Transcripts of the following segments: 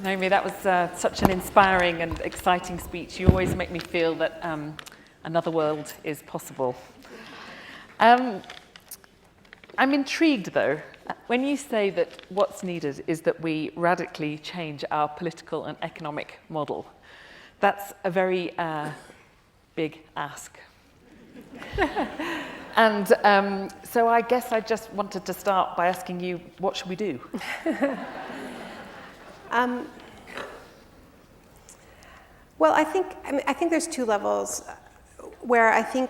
Naomi, that was such an inspiring and exciting speech. You always make me feel that another world is possible. I'm intrigued, though, when you say that what's needed is that we radically change our political and economic model. That's a very big ask. And so I guess I just wanted to start by asking you, what should we do? Well, I think there's two levels where I think,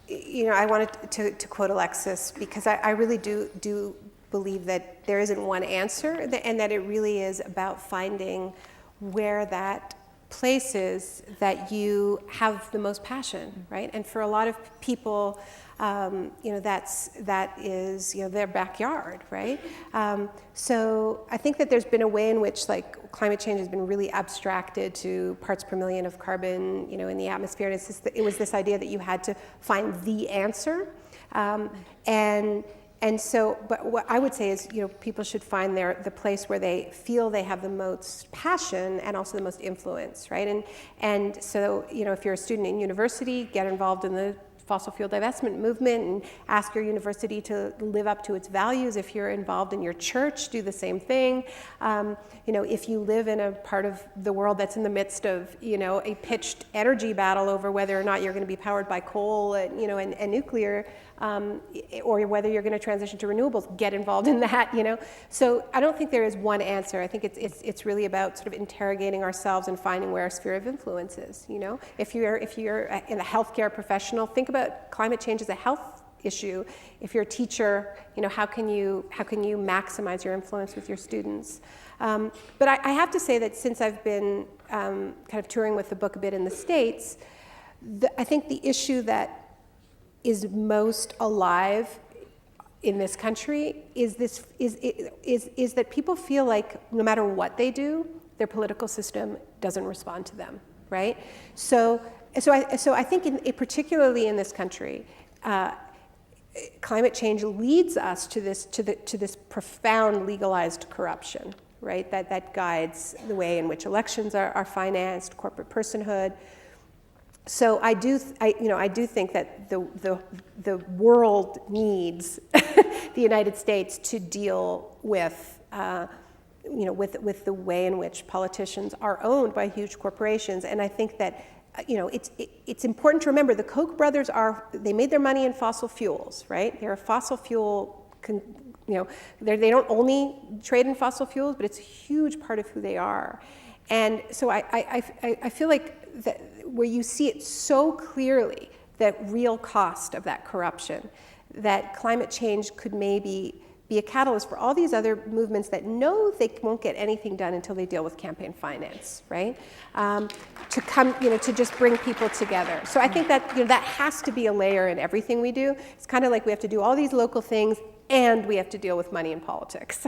I wanted to quote Alexis, because I really do believe that there isn't one answer, and that it really is about finding where that place is that you have the most passion, right? And for a lot of people, that is their backyard, right? So I think that there's been a way in which climate change has been really abstracted to parts per million of carbon, in the atmosphere. And it was this idea that you had to find the answer, and so, but what I would say is, people should find the place where they feel they have the most passion and also the most influence, right? And so, if you're a student in university, get involved in the fossil fuel divestment movement and ask your university to live up to its values. If you're involved in your church, do the same thing. If you live in a part of the world that's in the midst of, a pitched energy battle over whether or not you're going to be powered by coal and nuclear, or whether you're going to transition to renewables, get involved in that, So I don't think there is one answer. I think it's really about sort of interrogating ourselves and finding where our sphere of influence is, If you're in a healthcare professional, think about climate change as a health issue. If you're a teacher, how can you maximize your influence with your students? But I have to say that since I've been kind of touring with the book a bit in the States, I think the issue that is most alive in this country is that people feel like no matter what they do, their political system doesn't respond to them, right? So I think particularly in this country, climate change leads us to this profound legalized corruption, right? That guides the way in which elections are financed, corporate personhood. So I do think that the world needs the United States to deal with with the way in which politicians are owned by huge corporations. And I think that it's important to remember the Koch brothers they made their money in fossil fuels, right? They're a fossil fuel. They don't only trade in fossil fuels, but it's a huge part of who they are. And so I feel like that where you see it so clearly, that real cost of that corruption, that climate change could maybe be a catalyst for all these other movements that know they won't get anything done until they deal with campaign finance, right? To come, to just bring people together. So I think that that has to be a layer in everything we do. It's kind of like we have to do all these local things, and we have to deal with money and politics,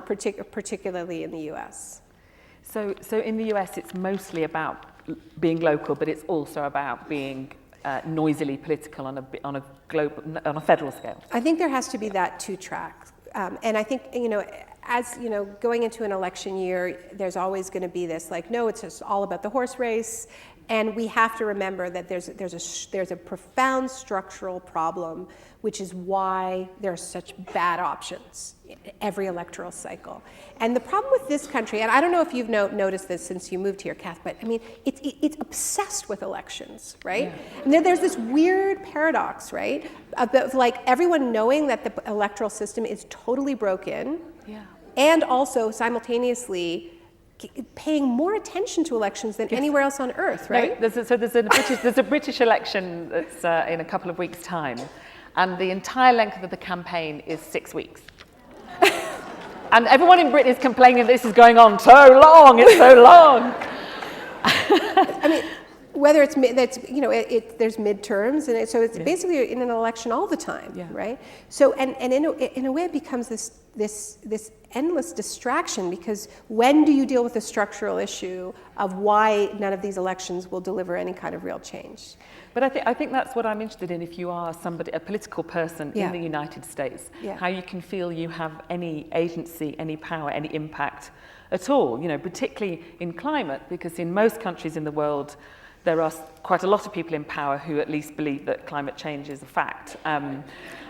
particularly in the U.S. So in the US, it's mostly about being local, but it's also about being noisily political on a federal scale. I think there has to be that two tracks, and I think as going into an election year, there's always going to be this no, it's just all about the horse race, and we have to remember that there's a profound structural problem, which is why there are such bad options in every electoral cycle. And the problem with this country, and I don't know if you've noticed this since you moved here, Kath, but I mean, it's obsessed with elections, right? Yeah. And there's this weird paradox, right? Of everyone knowing that the electoral system is totally broken, yeah, and also simultaneously paying more attention to elections than anywhere else on earth, right? No, there's a British election that's in a couple of weeks' time, and the entire length of the campaign is 6 weeks. And everyone in Britain is complaining this is going on so long, it's so long. I mean, whether it's there's midterms, and so it's basically in an election all the time, right? So and in a way it becomes this endless distraction, because when do you deal with the structural issue of why none of these elections will deliver any kind of real change? But I think that's what I'm interested in. If you are a political person in the United States, how you can feel you have any agency, any power, any impact at all. Particularly in climate, because in most countries in the world, there are quite a lot of people in power who at least believe that climate change is a fact. And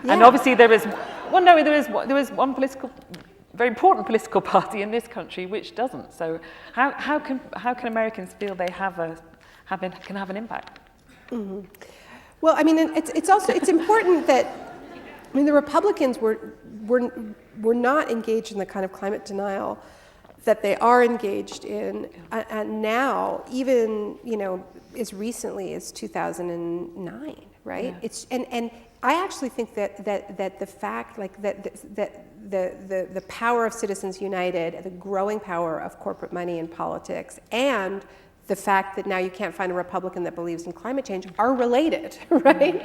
obviously there is one very important political party in this country which doesn't. So how can Americans feel they can have an impact? Mm-hmm. Well, I mean, it's important that, I mean, the Republicans were not engaged in the kind of climate denial that they are engaged in, and now, even as recently as 2009, right? Yeah. And I actually think that the fact, like that the power of Citizens United, the growing power of corporate money in politics, and the fact that now you can't find a Republican that believes in climate change are related, right?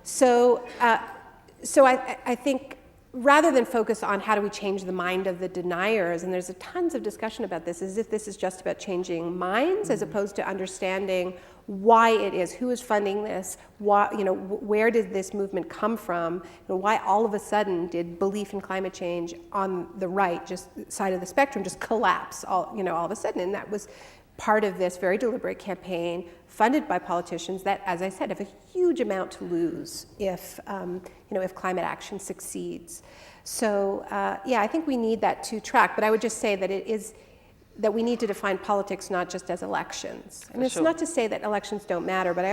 So I think, rather than focus on how do we change the mind of the deniers, and there's tons of discussion about this, as if this is just about changing minds, as opposed to understanding why it is, who is funding this, why, where did this movement come from, and why all of a sudden did belief in climate change on the right, just side of the spectrum, just collapse all of a sudden. And that was part of this very deliberate campaign funded by politicians that, as I said, have a huge amount to lose if climate action succeeds. So I think we need that to track. But I would just say that we need to define politics not just as elections. And it's not to say that elections don't matter, but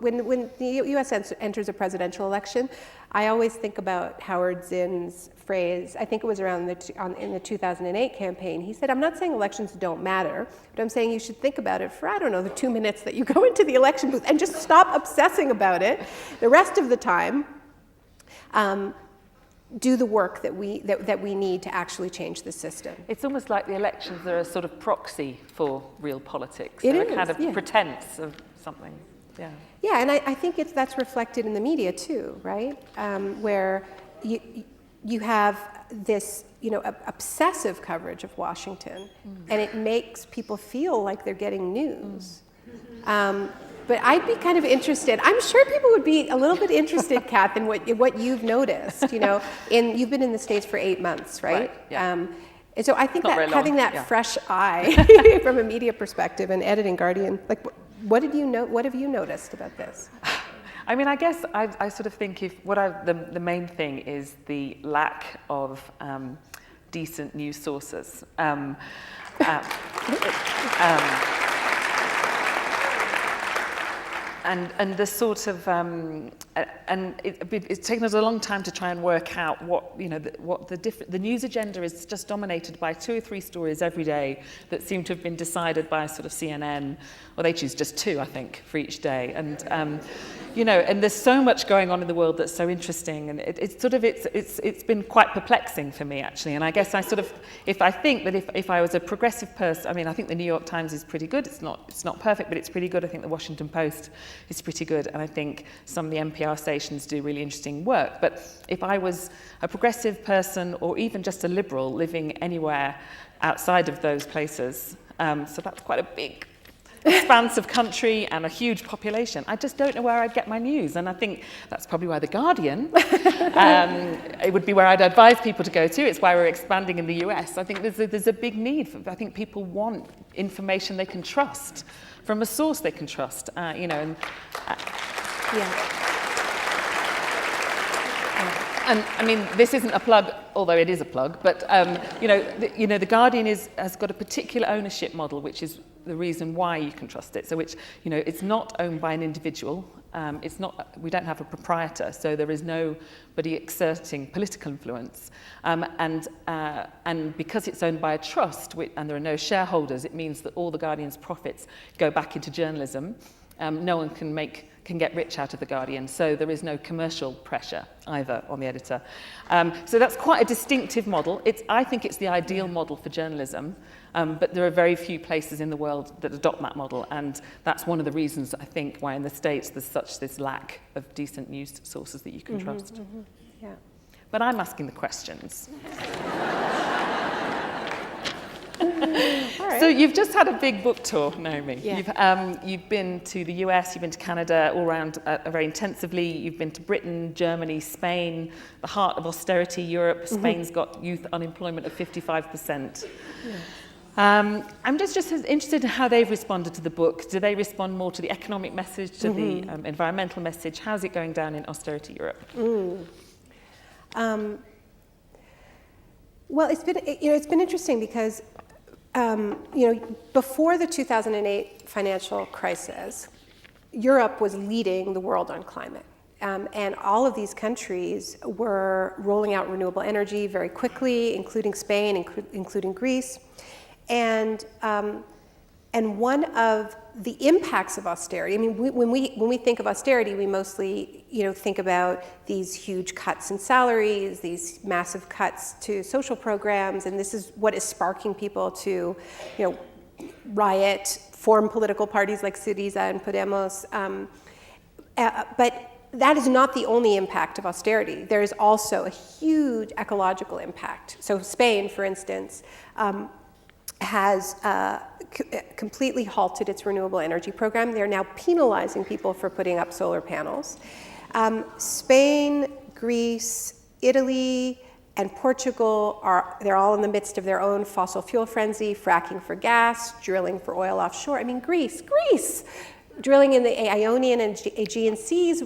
when the U.S. enters a presidential election, I always think about Howard Zinn's phrase. I think it was around in the 2008 campaign. He said, "I'm not saying elections don't matter, but I'm saying you should think about it for, the 2 minutes that you go into the election booth, and just stop obsessing about it. The rest of the time, do the work that we need to actually change the system." It's almost like the elections are a sort of proxy for real politics. It They're is, a kind of pretense of something. Yeah. Yeah, and I think that's reflected in the media too, right? Where you have this, obsessive coverage of Washington, and it makes people feel like they're getting news. But I'd be kind of interested. I'm sure people would be a little bit interested, Kath, in what you've noticed. You've been in the States for 8 months, right? Yeah. And so I think that having that fresh eye from a media perspective and editing Guardian, like, what have you noticed about this? I mean, I guess I sort of think the main thing is the lack of decent news sources. And the sort of it's taken us a long time to try and work out what the news agenda is. Just dominated by 2 or 3 stories every day that seem to have been decided by sort of CNN, or they choose just 2, I think, for each day. And and there's so much going on in the world that's so interesting, and it's been quite perplexing for me, actually. And I guess if I was a progressive person, I mean, I think the New York Times is pretty good. It's not perfect, but it's pretty good. I think the Washington Post is pretty good, and I think some of the NPR stations do really interesting work. But if I was a progressive person, or even just a liberal living anywhere outside of those places, so that's quite a big expanse of country and a huge population, I just don't know where I'd get my news. And I think that's probably why The Guardian, it would be where I'd advise people to go to. It's why we're expanding in the US. I think there's a big need. I think people want information they can trust, from a source they can trust, And I mean, this isn't a plug, although it is a plug, but The Guardian has got a particular ownership model, which is the reason why you can trust it. So it's not owned by an individual. We don't have a proprietor, so there is nobody exerting political influence. And because it's owned by a trust, and there are no shareholders, it means that all The Guardian's profits go back into journalism. No one can make can get rich out of The Guardian, so there is no commercial pressure either on the editor. So that's quite a distinctive model. I think it's the ideal model for journalism, but there are very few places in the world that adopt that model, and that's one of the reasons, I think, why in the States there's this lack of decent news sources that you can trust. Yeah. But I'm asking the questions. Right. So you've just had a big book tour, Naomi. Yeah. You've been to the US, you've been to Canada, all around very intensively. You've been to Britain, Germany, Spain, the heart of austerity, Europe. Spain's got youth unemployment of 55%. Yeah. I'm just interested in how they've responded to the book. Do they respond more to the economic message, to the environmental message? How's it going down in austerity Europe? Well, it's been interesting because before the 2008 financial crisis, Europe was leading the world on climate. And all of these countries were rolling out renewable energy very quickly, including Spain, including Greece. And one of the impacts of austerity, I mean, when we think of austerity, we mostly think about these huge cuts in salaries, these massive cuts to social programs, and this is what is sparking people to riot, form political parties like Syriza and Podemos. But that is not the only impact of austerity. There is also a huge ecological impact. So Spain, for instance, has completely halted its renewable energy program. They're now penalizing people for putting up solar panels. Spain, Greece, Italy, and Portugal they're all in the midst of their own fossil fuel frenzy, fracking for gas, drilling for oil offshore. I mean, Greece, drilling in the Ionian and Aegean seas.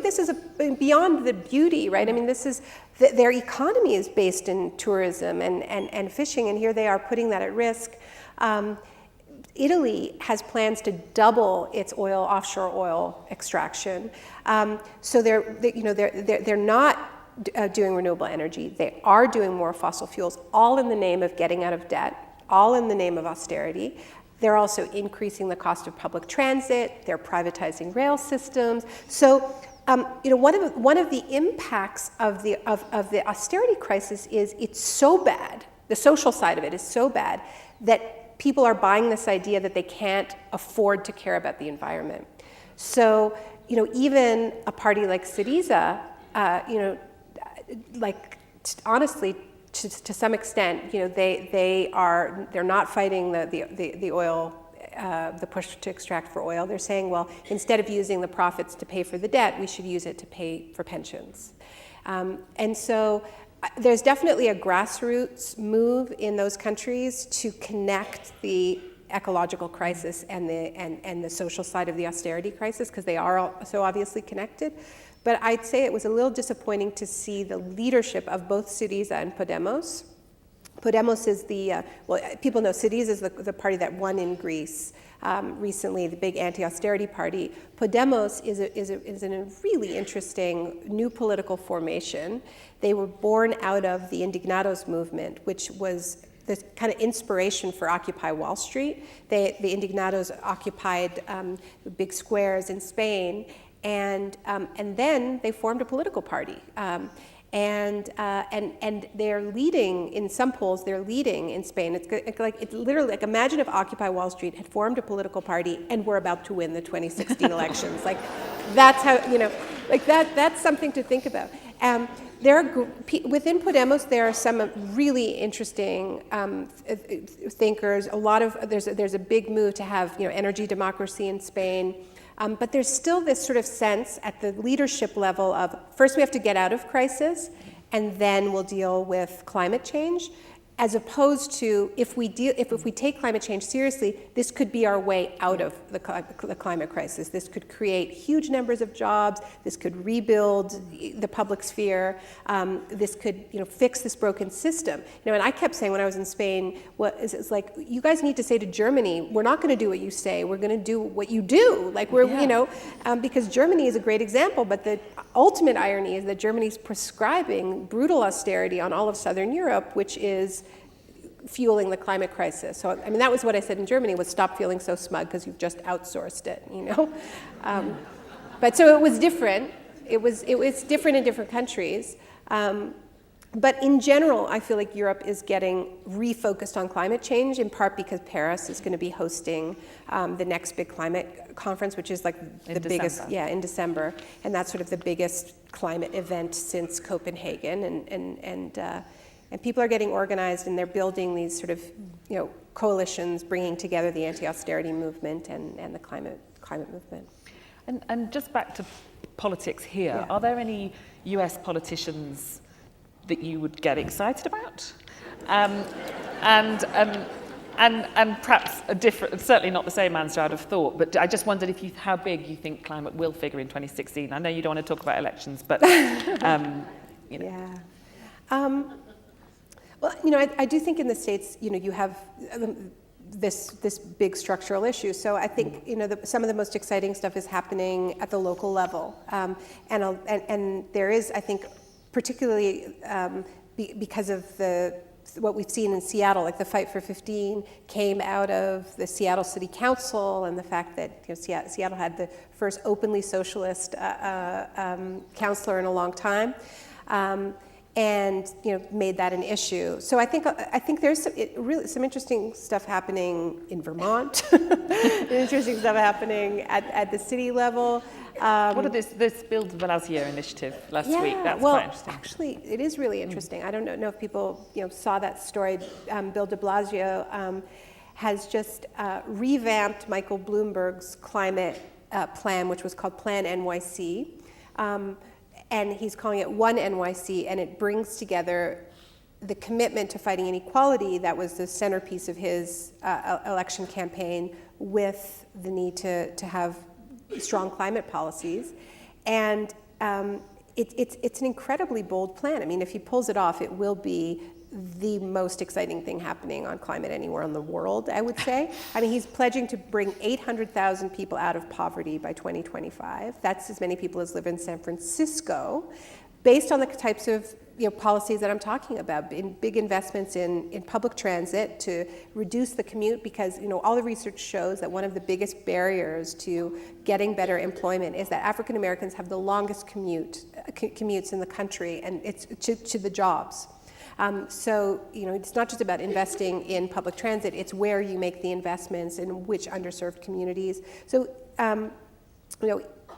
This is beyond the beauty, right? I mean, this is their economy is based in tourism and fishing, and here they are putting that at risk. Italy has plans to double its offshore oil extraction. So they're not doing renewable energy. They are doing more fossil fuels, all in the name of getting out of debt, all in the name of austerity. They're also increasing the cost of public transit. They're privatizing rail systems. So, one of the impacts of the austerity crisis is it's so bad. The social side of it is so bad that people are buying this idea that they can't afford to care about the environment. So, even a party like Syriza, honestly, to some extent, they're not fighting the oil, the push to extract for oil. They're saying, well, instead of using the profits to pay for the debt, we should use it to pay for pensions. And so there's definitely a grassroots move in those countries to connect the ecological crisis and the social side of the austerity crisis, because they are so obviously connected. But I'd say it was a little disappointing to see the leadership of both Syriza and Podemos. Podemos is people know Syriza is the party that won in Greece recently, the big anti-austerity party. Podemos is a really interesting new political formation. They were born out of the Indignados movement, which was the kind of inspiration for Occupy Wall Street. The Indignados occupied the big squares in Spain, and then they formed a political party. And they're leading in some polls. They're leading in Spain. It's literally like, imagine if Occupy Wall Street had formed a political party and were about to win the 2016 elections. Like, that's how that's something to think about. Within Podemos, there are some really interesting thinkers. There's a big move to have energy democracy in Spain. But there's still this sort of sense at the leadership level of, first we have to get out of crisis, and then we'll deal with climate change, as opposed to if we take climate change seriously, this could be our way out of the climate crisis. This could create huge numbers of jobs. This could rebuild the public sphere. This could fix this broken system. And I kept saying when I was in Spain, it's like, you guys need to say to Germany, we're not going to do what you say. We're going to do what you do. Because Germany is a great example. But the ultimate irony is that Germany's prescribing brutal austerity on all of Southern Europe, which is fueling the climate crisis. So, that was what I said in Germany, was stop feeling so smug because you've just outsourced it, But so it was different. It was different in different countries. But in general, I feel like Europe is getting refocused on climate change, in part because Paris is going to be hosting the next big climate conference, which is like the biggest, in December. And that's sort of the biggest climate event since Copenhagen. And people are getting organized, and they're building these sort of, coalitions, bringing together the anti-austerity movement and the climate movement. And just back to politics here, are there any US politicians that you would get excited about? And perhaps a different, certainly not the same answer I'd have thought, but I just wondered how big you think climate will figure in 2016. I know you don't want to talk about elections, but, Well, I do think in the States, you have this big structural issue. So I think, some of the most exciting stuff is happening at the local level. And there is, I think, particularly because of what we've seen in Seattle, like the Fight for 15 came out of the Seattle City Council, and the fact that Seattle had the first openly socialist councilor in a long time, and made that an issue. So I think there's some interesting stuff happening in Vermont, interesting stuff happening at the city level. What are this Build de Blasio initiative last week? That's quite interesting. Actually, it is really interesting. I don't know if people saw that story. Bill de Blasio has just revamped Michael Bloomberg's climate plan, which was called Plan NYC. And he's calling it One NYC, and it brings together the commitment to fighting inequality that was the centerpiece of his election campaign with the need to have strong climate policies. And it's an incredibly bold plan. I mean, if he pulls it off, it will be the most exciting thing happening on climate anywhere in the world, I would say. I mean, he's pledging to bring 800,000 people out of poverty by 2025. That's as many people as live in San Francisco, based on the types of policies that I'm talking about, in big investments in public transit to reduce the commute, because all the research shows that one of the biggest barriers to getting better employment is that African Americans have the longest commutes in the country, and it's to the jobs. So it's not just about investing in public transit, it's where you make the investments in which underserved communities. So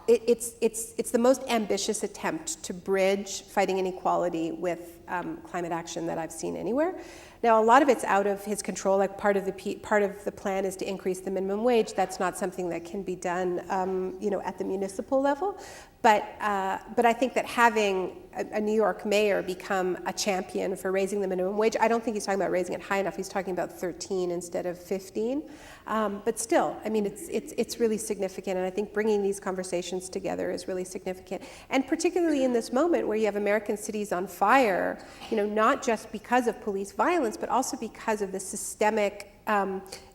it's the most ambitious attempt to bridge fighting inequality with climate action that I've seen anywhere. Now, a lot of it's out of his control. Like part of the plan is to increase the minimum wage. That's not something that can be done, at the municipal level. But I think that having a New York mayor become a champion for raising the minimum wage, I don't think he's talking about raising it high enough. He's talking about 13 instead of 15. But still, I mean, it's really significant, and I think bringing these conversations together is really significant. And particularly in this moment where you have American cities on fire, not just because of police violence, but also because of the systemic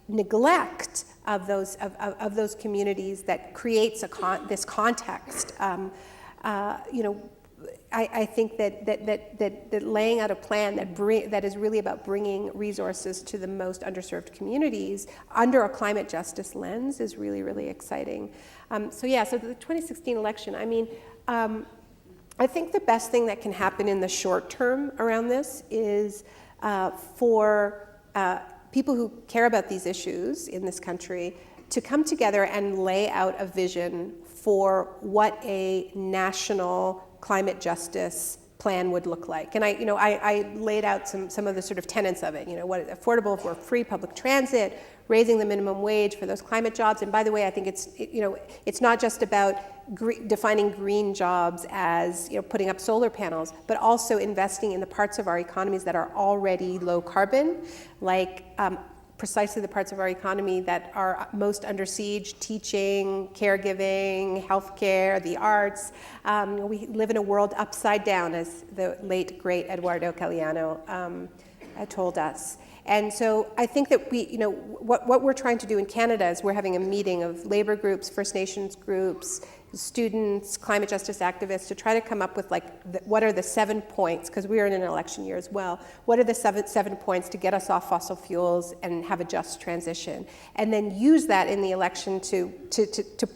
neglect of those communities that creates this context. I think that laying out a plan that is really about bringing resources to the most underserved communities under a climate justice lens is really, really exciting. So the 2016 election, I mean, I think the best thing that can happen in the short term around this is for people who care about these issues in this country to come together and lay out a vision for what a national climate justice plan would look like. And I laid out some of the sort of tenets of it, what affordable or free public transit, raising the minimum wage for those climate jobs. And by the way, I think it's not just about defining green jobs as putting up solar panels, but also investing in the parts of our economies that are already low carbon, like precisely the parts of our economy that are most under siege: teaching, caregiving, healthcare, the arts. We live in a world upside down, as the late, great Eduardo Galeano told us. And so I think that what we're trying to do in Canada is we're having a meeting of labor groups, First Nations groups, students, climate justice activists, to try to come up with like what are the 7 points, because we are in an election year as well, what are the seven points to get us off fossil fuels and have a just transition, and then use that in the election to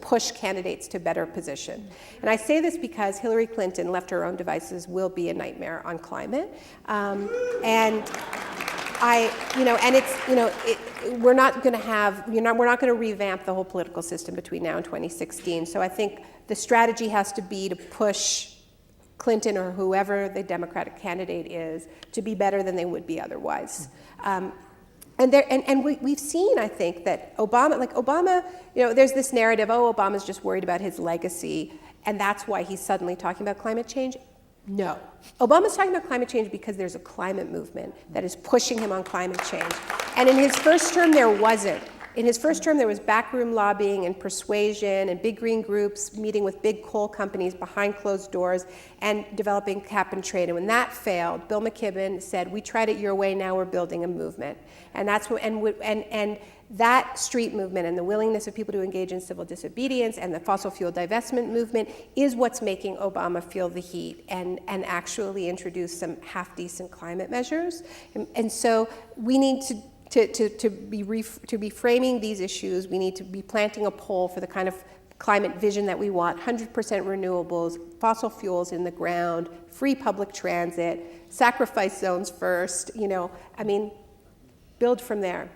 push candidates to better position. And I say this because Hillary Clinton, left to her own devices, will be a nightmare on climate. We're not going to revamp the whole political system between now and 2016. So I think the strategy has to be to push Clinton or whoever the Democratic candidate is to be better than they would be otherwise. We've seen, I think, that Obama, there's this narrative, Obama's just worried about his legacy, and that's why he's suddenly talking about climate change. No. Obama's talking about climate change because there's a climate movement that is pushing him on climate change. And in his first term, there wasn't. In his first term, there was backroom lobbying and persuasion and big green groups meeting with big coal companies behind closed doors and developing cap and trade. And when that failed, Bill McKibben said, we tried it your way, now we're building a movement. And that's what, and that street movement and the willingness of people to engage in civil disobedience and the fossil fuel divestment movement is what's making Obama feel the heat and actually introduce some half-decent climate measures. And so we need to be framing these issues. We need to be planting a pole for the kind of climate vision that we want: 100% renewables, fossil fuels in the ground, free public transit, sacrifice zones first. Build from there.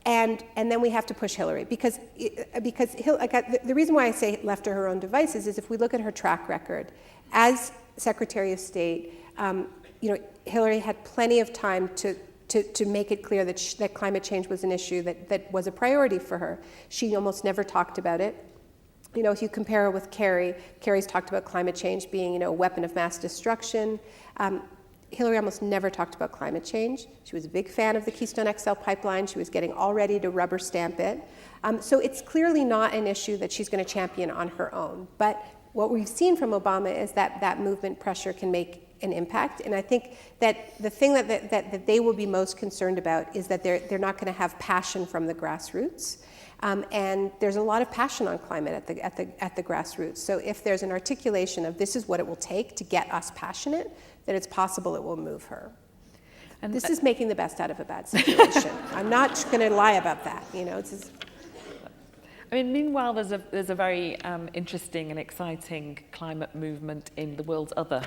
And then we have to push Hillary because the reason why I say left to her own devices is if we look at her track record as Secretary of State, Hillary had plenty of time to make it clear that climate change was an issue that was a priority for her. She almost never talked about it. If you compare her with Kerry's talked about climate change being a weapon of mass destruction. Hillary almost never talked about climate change. She was a big fan of the Keystone XL pipeline. She was getting all ready to rubber stamp it. So it's clearly not an issue that she's going to champion on her own. But what we've seen from Obama is that movement pressure can make an impact. And I think that the thing that they will be most concerned about is that they're not going to have passion from the grassroots. And there's a lot of passion on climate at the grassroots. So if there's an articulation of this is what it will take to get us passionate, then it's possible it will move her. And this is making the best out of a bad situation. I'm not going to lie about that. Meanwhile, there's a very interesting and exciting climate movement in the world's other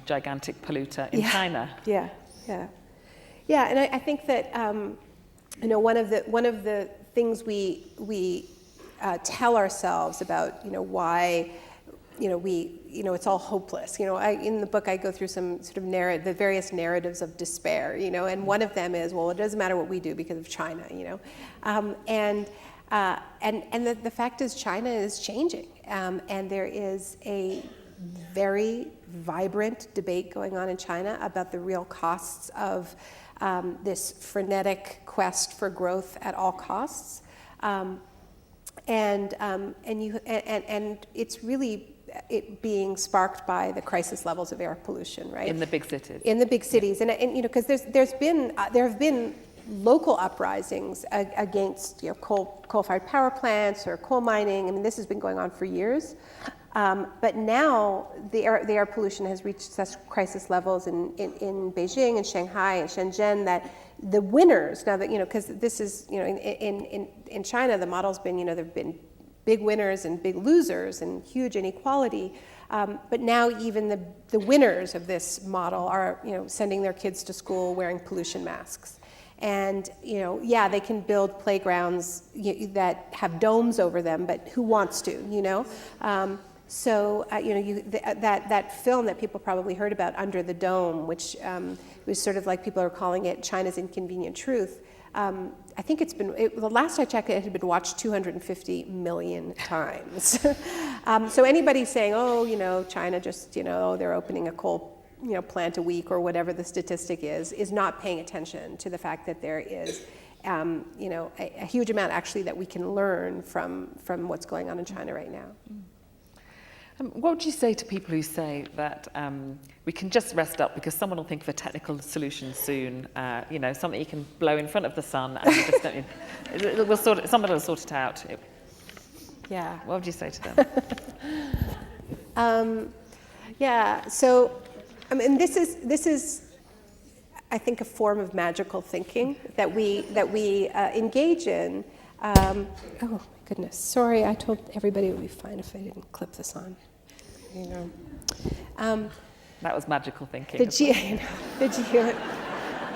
gigantic polluter in China. Yeah. And I think that one of the things we tell ourselves about why it's all hopeless. In the book I go through some sort of the various narratives of despair. And one of them is, well, it doesn't matter what we do because of China. And the fact is China is changing, and there is a very vibrant debate going on in China about the real costs of this frenetic quest for growth at all costs, and it's really being sparked by the crisis levels of air pollution, right? In the big cities. In the big cities, and because there have been local uprisings against coal-fired power plants or coal mining. This has been going on for years. But now the air pollution has reached such crisis levels in Beijing and Shanghai and Shenzhen that the winners, now that, because this is, in China, the model's been, there have been big winners and big losers and huge inequality. But now even the winners of this model are, sending their kids to school wearing pollution masks. And, they can build playgrounds that have domes over them, but who wants to, So, that film that people probably heard about, Under the Dome, which was sort of like people are calling it China's Inconvenient Truth. I think the last I checked, it had been watched 250 million times. So anybody saying, China just, they're opening a coal plant a week or whatever the statistic is not paying attention to the fact that there is a huge amount actually that we can learn from what's going on in China right now. What would you say to people who say that we can just rest up because someone will think of a technical solution soon, something you can blow in front of the sun and you just don't, someone will sort it out? Yeah. What would you say to them? Yeah. So, I mean, this is, I think, a form of magical thinking that we engage in. Oh my goodness! Sorry, I told everybody it would be fine if I didn't clip this on. You know. That was magical thinking.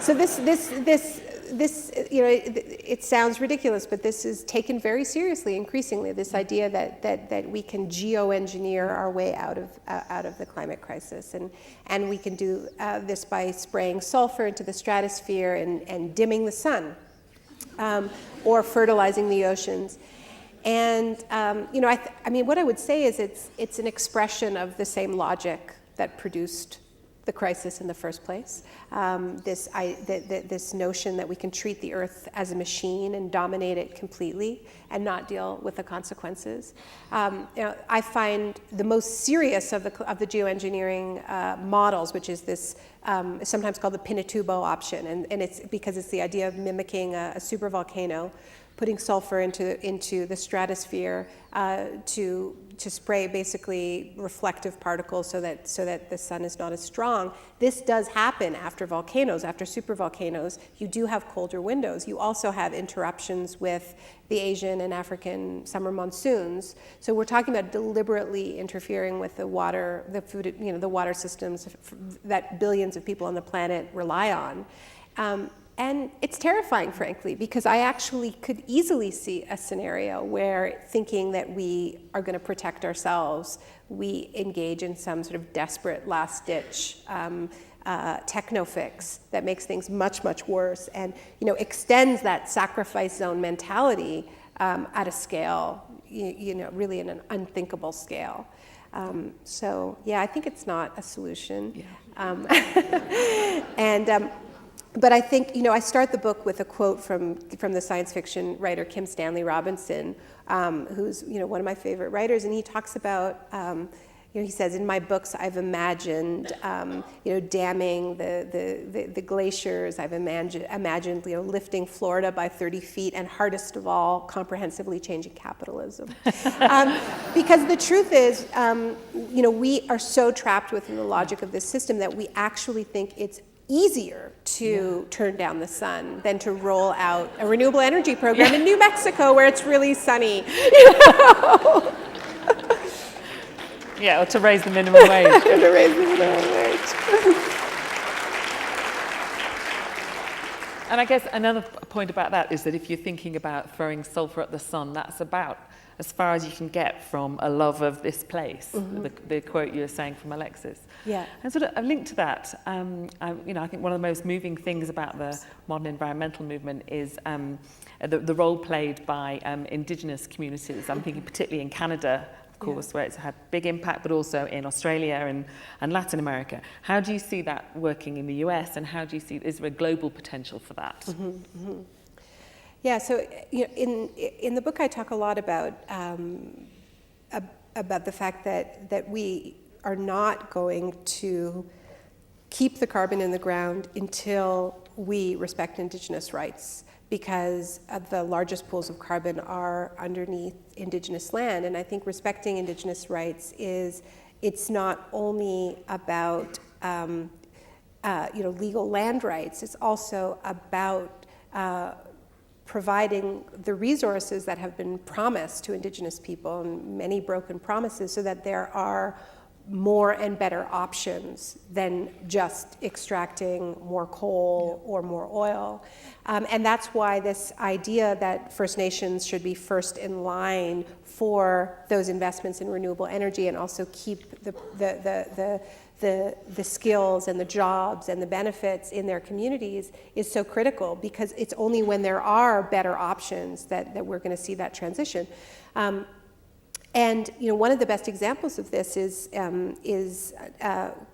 So this, you know, it sounds ridiculous, but this is taken very seriously increasingly. This idea that we can geoengineer our way out of the climate crisis, and we can do this by spraying sulfur into the stratosphere and dimming the sun, or fertilizing the oceans. And you know, I mean, what I would say is it's an expression of the same logic that produced the crisis in the first place. This notion that we can treat the Earth as a machine and dominate it completely and not deal with the consequences. You know, I find the most serious of the geoengineering models, which is this sometimes called the Pinatubo option, and it's because it's the idea of mimicking a supervolcano, putting sulfur into the stratosphere to spray basically reflective particles so that the sun is not as strong. This does happen after volcanoes, after supervolcanoes. You do have colder windows. You also have interruptions with the Asian and African summer monsoons. So we're talking about deliberately interfering with the water, the food, you know, the water systems that billions of people on the planet rely on. And it's terrifying, frankly, because I actually could easily see a scenario where, thinking that we are going to protect ourselves, we engage in some sort of desperate last-ditch techno fix that makes things much, much worse, and, you know, extends that sacrifice zone mentality at a scale, you know, really in an unthinkable scale. So yeah, I think it's not a solution. Yeah. But I think, you know, I start the book with a quote from the science fiction writer Kim Stanley Robinson, who's, you know, one of my favorite writers, and he talks about, you know, he says, in my books I've imagined, you know, damming the glaciers. I've imagined, you know, lifting Florida by 30 feet, and hardest of all, comprehensively changing capitalism. Because the truth is, you know, we are so trapped within the logic of this system that we actually think it's easier to turn down the sun than to roll out a renewable energy program in New Mexico where it's really sunny. You know? Yeah, or to raise the minimum wage. To raise the minimum wage. And I guess another point about that is that if you're thinking about throwing sulfur at the sun, that's about as far as you can get from a love of this place, the quote you were saying from Alexis. Yeah. And sort of a link to that, you know, I think one of the most moving things about the modern environmental movement is the role played by indigenous communities. I'm thinking particularly in Canada, of course, where it's had big impact, but also in Australia and Latin America. How do you see that working in the US, and how do you see, is there a global potential for that? Yeah, so, you know, in the book I talk a lot about the fact that we are not going to keep the carbon in the ground until we respect Indigenous rights, because the largest pools of carbon are underneath Indigenous land. And I think respecting Indigenous rights it's not only about you know, legal land rights, it's also about providing the resources that have been promised to Indigenous people, and many broken promises, so that there are more and better options than just extracting more coal or more oil. And that's why this idea that First Nations should be first in line for those investments in renewable energy, and also keep the skills and the jobs and the benefits in their communities, is so critical, because it's only when there are better options that we're going to see that transition. And, you know, one of the best examples of this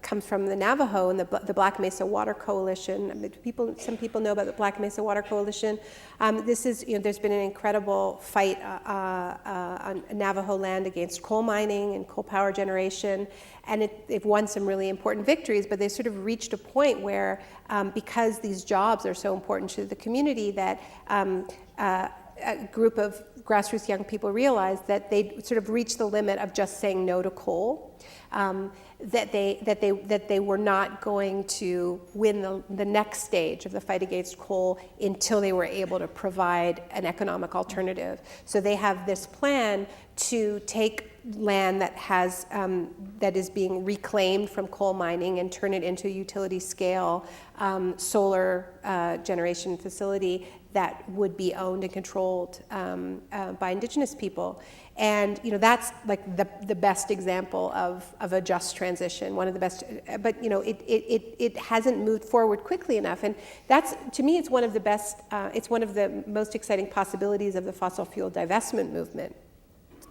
comes from the Navajo and the Black Mesa Water Coalition. I mean, some people know about the Black Mesa Water Coalition. This is, you know, there's been an incredible fight on Navajo land against coal mining and coal power generation, and they've won some really important victories. But they sort of reached a point where, because these jobs are so important to the community, that a group of grassroots young people realized that they'd sort of reached the limit of just saying no to coal, that they were not going to win the next stage of the fight against coal until they were able to provide an economic alternative. So they have this plan to take land that is being reclaimed from coal mining and turn it into a utility scale solar generation facility that would be owned and controlled by indigenous people. And that's like the best example of a just transition, one of the best, but it hasn't moved forward quickly enough. And that's, to me, it's one of the best, it's one of the most exciting possibilities of the fossil fuel divestment movement,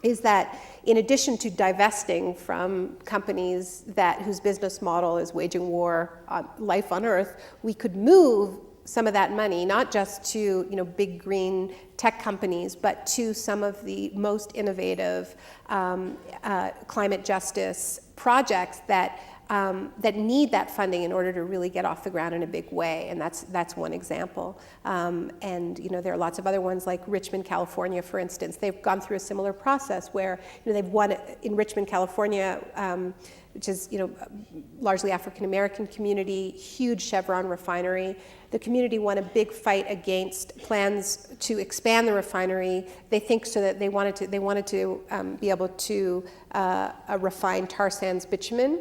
is that in addition to divesting from companies whose business model is waging war on life on Earth, we could move some of that money, not just to big green tech companies, but to some of the most innovative climate justice projects that need that funding in order to really get off the ground in a big way, and that's one example. And there are lots of other ones, like Richmond, California, for instance. They've gone through a similar process where they've won in Richmond, California, which is largely African American community, huge Chevron refinery. The community won a big fight against plans to expand the refinery. They think so that they wanted to be able to refine tar sands bitumen.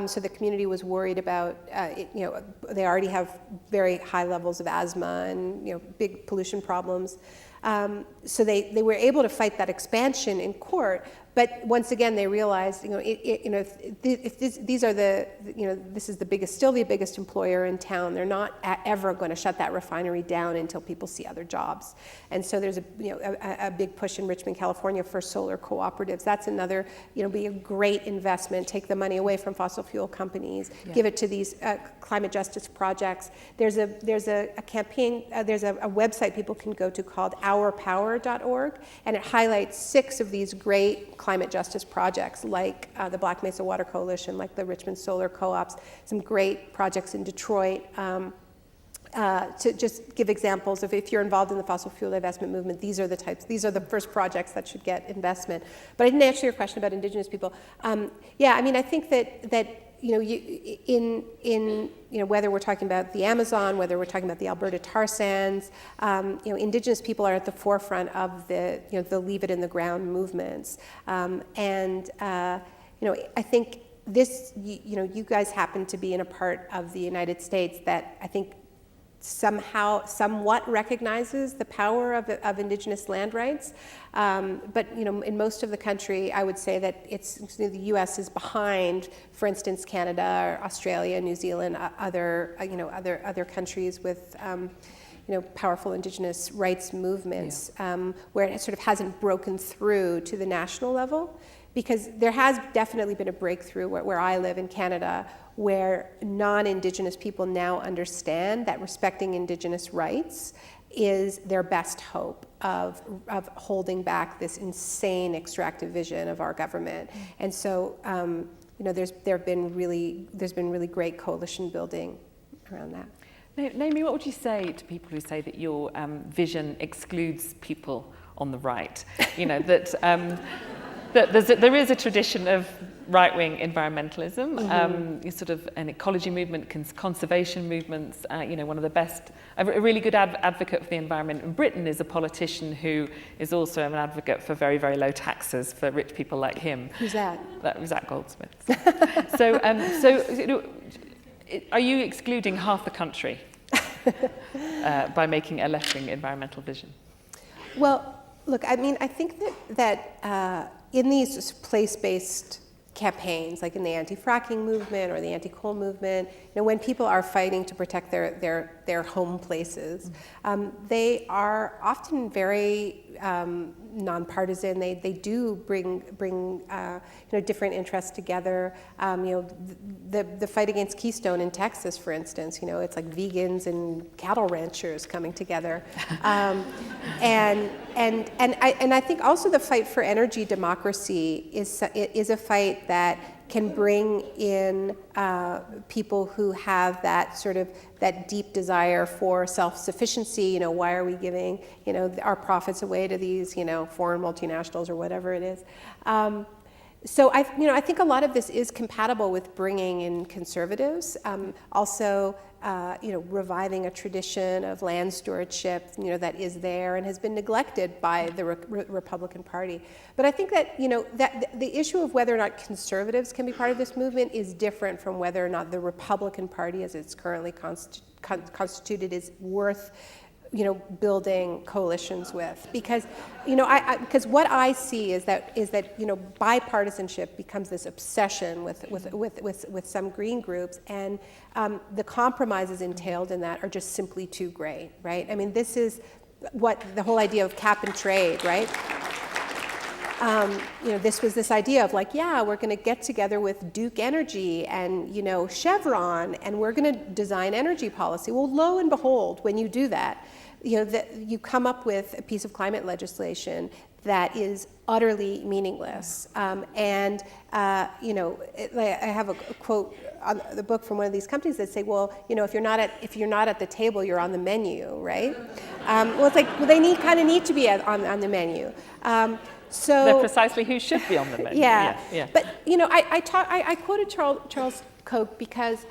So the community was worried about, they already have very high levels of asthma and big pollution problems. So they were able to fight that expansion in court, but once again they realized, if these are this is still the biggest employer in town. They're not ever going to shut that refinery down until people see other jobs. And so there's a big push in Richmond, California for solar cooperatives. That's another, be a great investment. Take the money away from fossil fuel companies, give it to these climate justice projects. There's a campaign. There's a website people can go to called ourpower.org, and it highlights 6 of these great climate justice projects, like the Black Mesa Water Coalition, like the Richmond Solar Co-ops, some great projects in Detroit. To just give examples of, if you're involved in the fossil fuel divestment movement, these are the first projects that should get investment. But I didn't answer your question about indigenous people. I think that whether we're talking about the Amazon, whether we're talking about the Alberta tar sands, indigenous people are at the forefront of the leave it in the ground movements. I think this, you guys happen to be in a part of the United States that I think somewhat recognizes the power of indigenous land rights. But in most of the country, I would say that the U.S. is behind, for instance, Canada, or Australia, New Zealand, other countries with powerful indigenous rights movements, where it sort of hasn't broken through to the national level. Because there has definitely been a breakthrough where I live in Canada, where non-Indigenous people now understand that respecting Indigenous rights is their best hope of holding back this insane extractive vision of our government. And so, there's been really great coalition building around that. Naomi, what would you say to people who say that your vision excludes people on the right? That there is a tradition of right-wing environmentalism, sort of an ecology movement, conservation movements. One of the best, a really good advocate for the environment in Britain is a politician who is also an advocate for very, very low taxes for rich people like him. Who's that? That was Zach Goldsmith. So are you excluding half the country by making a left-wing environmental vision? Well, look, I think that in these place-based campaigns, like in the anti-fracking movement or the anti-coal movement, when people are fighting to protect their home places, they are often very nonpartisan. They do bring different interests together. The fight against Keystone in Texas, for instance, it's like vegans and cattle ranchers coming together, and I think also the fight for energy democracy is a fight that can bring in people who have that sort of that deep desire for self-sufficiency. Why are we giving our profits away to these foreign multinationals or whatever it is? So I think a lot of this is compatible with bringing in conservatives. Also, reviving a tradition of land stewardship, that is there and has been neglected by the Republican Party. But I think that, that the issue of whether or not conservatives can be part of this movement is different from whether or not the Republican Party, as it's currently constituted, is worth building coalitions with, because because what I see is that bipartisanship becomes this obsession with some green groups, and the compromises entailed in that are just simply too great, right? I mean, this is what the whole idea of cap and trade, right? This was this idea of we're going to get together with Duke Energy and Chevron, and we're going to design energy policy. Well, lo and behold, when you do that, you come up with a piece of climate legislation that is utterly meaningless. I have a quote on the book from one of these companies that say, well, if you're not at the table, you're on the menu, right? They need to be on the menu. So they're precisely who should be on the menu. Yeah. But I quoted Charles Koch because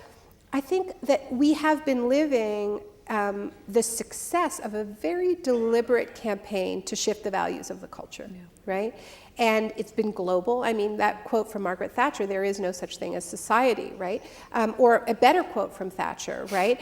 I think that we have been living the success of a very deliberate campaign to shift the values of the culture, right? And it's been global. I mean, that quote from Margaret Thatcher, there is no such thing as society, right? Or a better quote from Thatcher, right?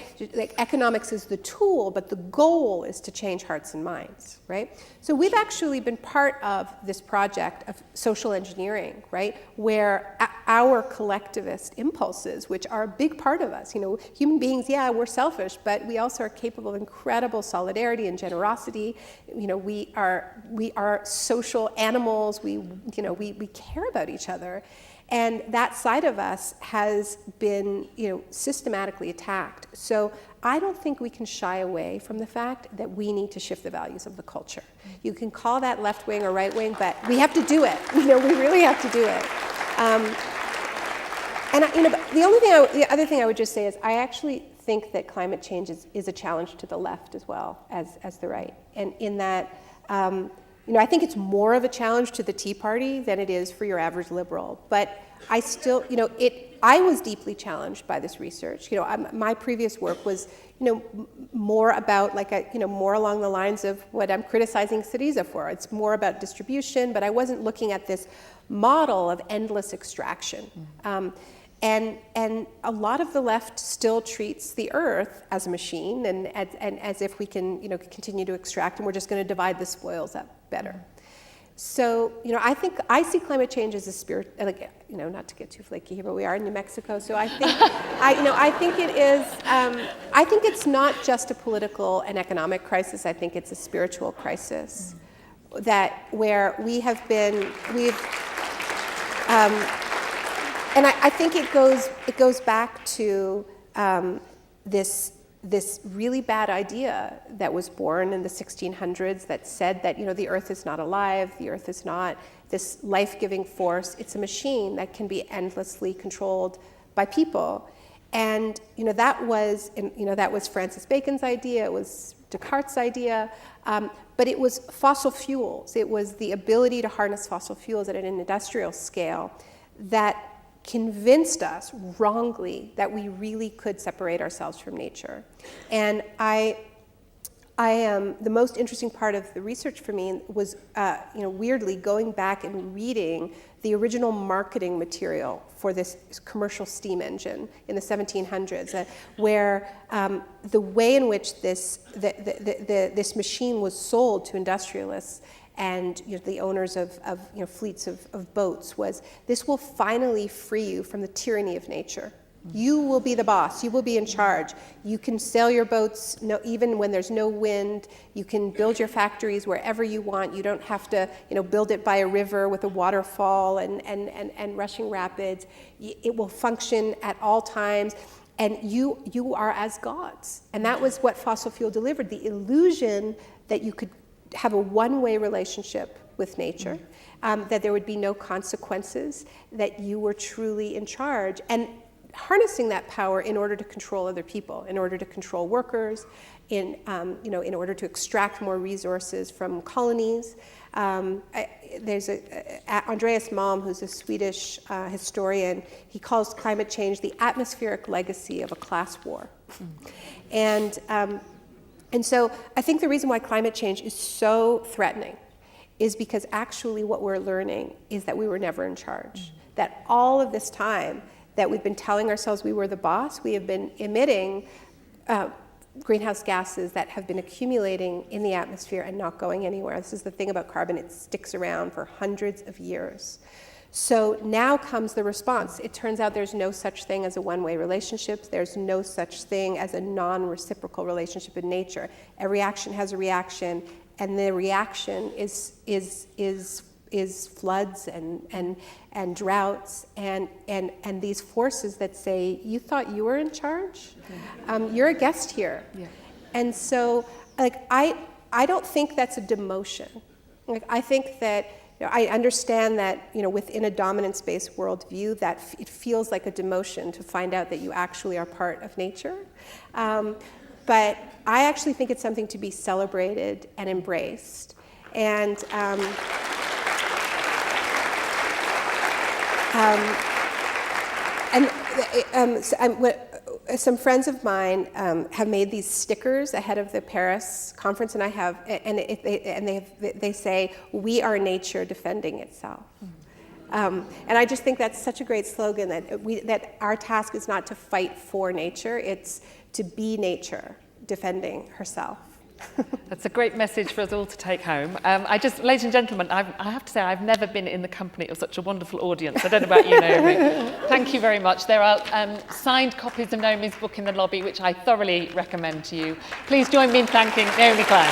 Economics is the tool, but the goal is to change hearts and minds, right? So we've actually been part of this project of social engineering, right? Where our collectivist impulses, which are a big part of us, human beings, we're selfish, but we also are capable of incredible solidarity and generosity. We are social animals. We care about each other, and that side of us has been, systematically attacked. So I don't think we can shy away from the fact that we need to shift the values of the culture. You can call that left wing or right wing, but we have to do it. We really have to do it. The other thing I would just say is I actually think that climate change is a challenge to the left as well as the right, and in that. I think it's more of a challenge to the Tea Party than it is for your average liberal. But I still, I was deeply challenged by this research. My previous work was, more about more along the lines of what I'm criticizing Syriza for. It's more about distribution, but I wasn't looking at this model of endless extraction. And a lot of the left still treats the earth as a machine and as if we can continue to extract, and we're just going to divide the spoils up better. So I think I see climate change as a spirit, not to get too flaky here, but we are in New Mexico, so I think I think it is. I think it's not just a political and economic crisis. I think it's a spiritual crisis where we've. And I think it goes back to this really bad idea that was born in the 1600s that said that the earth is not alive, the earth is not this life-giving force. It's a machine that can be endlessly controlled by people, and that was Francis Bacon's idea. It was Descartes' idea. But it was fossil fuels. It was the ability to harness fossil fuels at an industrial scale that convinced us wrongly that we really could separate ourselves from nature. And I am the most interesting part of the research for me was weirdly going back and reading the original marketing material for this commercial steam engine in the 1700s, where the way in which this machine was sold to industrialists and the owners of fleets of boats was, this will finally free you from the tyranny of nature. You will be the boss. You will be in charge. You can sail your boats even when there's no wind. You can build your factories wherever you want. You don't have to build it by a river with a waterfall and rushing rapids. It will function at all times. And you are as gods. And that was what fossil fuel delivered, the illusion that you could have a one-way relationship with nature, that there would be no consequences, that you were truly in charge, and harnessing that power in order to control other people, in order to control workers, in order to extract more resources from colonies. There's Andreas Malm, who's a Swedish historian. He calls climate change the atmospheric legacy of a class war. And so I think the reason why climate change is so threatening is because actually what we're learning is that we were never in charge. That all of this time that we've been telling ourselves we were the boss, we have been emitting greenhouse gases that have been accumulating in the atmosphere and not going anywhere. This is the thing about carbon, it sticks around for hundreds of years. So now comes the response. It turns out there's no such thing as a one-way relationship. There's no such thing as a non-reciprocal relationship in nature. Every action has a reaction, and the reaction is floods and droughts and these forces that say, you thought you were in charge? You're a guest here. Yeah. And so, like, I don't think that's a demotion. Like, I think that, I understand that, within a dominance-based worldview, that it feels like a demotion to find out that you actually are part of nature. But I actually think it's something to be celebrated and embraced. And some friends of mine have made these stickers ahead of the Paris conference, and they say, "We are nature defending itself." And I just think that's such a great slogan, that our task is not to fight for nature, it's to be nature defending herself. That's a great message for us all to take home. Ladies and gentlemen, I have to say I've never been in the company of such a wonderful audience. I don't know about you, Naomi. Thank you very much. There are signed copies of Naomi's book in the lobby, which I thoroughly recommend to you. Please join me in thanking Naomi Klein.